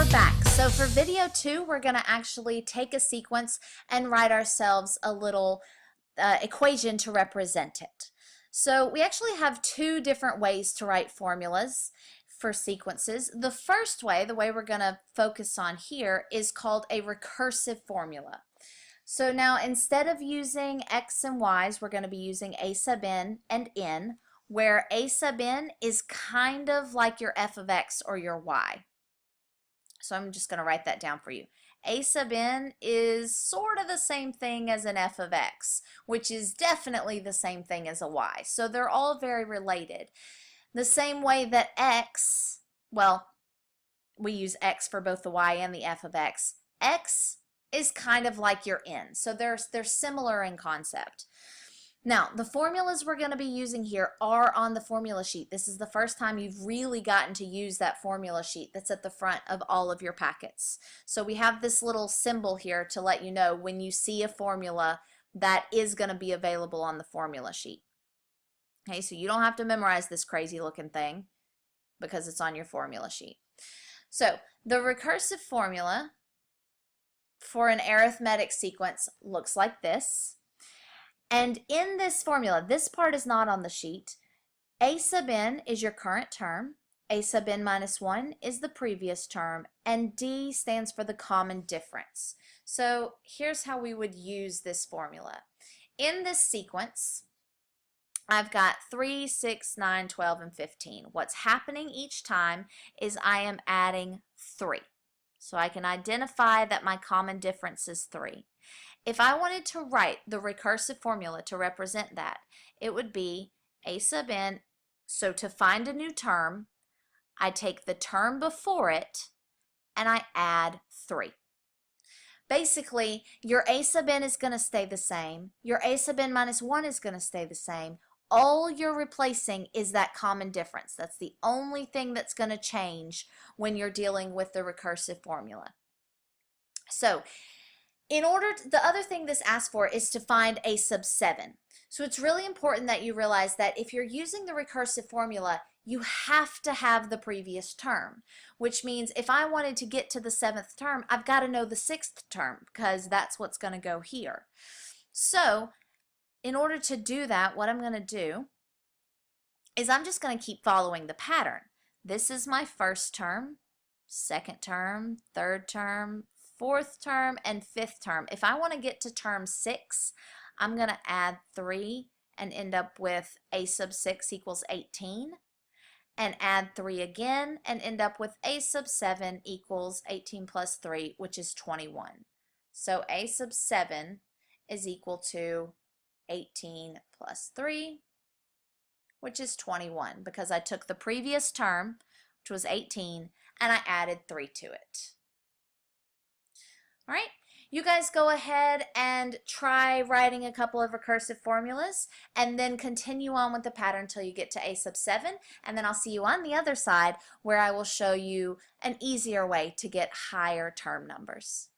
we're back. So for video 2, we're going to actually take a sequence and write ourselves a little equation to represent it. So we actually have 2 different ways to write formulas for sequences. The first way, the way we're going to focus on here, is called a recursive formula. So now instead of using x and y's, we're going to be using a sub n and n, where a sub n is kind of like your f of x or your y. So I'm just going to write that down for you. A sub n is sort of the same thing as an f of x, which is definitely the same thing as a y. So they're all very related. The same way that x, well, we use x for both the y and the f of x. X is kind of like your n. So they're similar in concept. Now, the formulas we're going to be using here are on the formula sheet. This is the first time you've really gotten to use that formula sheet that's at the front of all of your packets. So we have this little symbol here to let you know when you see a formula that is going to be available on the formula sheet. Okay, so you don't have to memorize this crazy looking thing because it's on your formula sheet. So the recursive formula for an arithmetic sequence looks like this. And in this formula, this part is not on the sheet. A sub n is your current term, a sub n minus 1 is the previous term, and d stands for the common difference. So here's how we would use this formula. In this sequence, I've got 3, 6, 9, 12, and 15. What's happening each time is I am adding 3. So I can identify that my common difference is 3. If I wanted to write the recursive formula to represent that, it would be a sub n. So to find a new term, I take the term before it and I add 3. Basically, your a sub n is going to stay the same. Your a sub n minus 1 is going to stay the same. All you're replacing is that common difference. That's the only thing that's going to change when you're dealing with the recursive formula. So the other thing this asks for is to find a sub 7. So it's really important that you realize that if you're using the recursive formula, you have to have the previous term, which means if I wanted to get to the 7th term, I've got to know the 6th term because that's what's going to go here. So in order to do that, what I'm going to do is I'm just going to keep following the pattern. This is my first term, second term, third term, 4th term, and 5th term. If I want to get to term 6, I'm going to add 3 and end up with a sub 6 equals 18, and add 3 again and end up with a sub 7 equals 18 plus 3, which is 21. So a sub 7 is equal to 18 plus 3, which is 21, because I took the previous term, which was 18, and I added 3 to it. All right, you guys go ahead and try writing a couple of recursive formulas and then continue on with the pattern until you get to a sub 7, and then I'll see you on the other side where I will show you an easier way to get higher term numbers.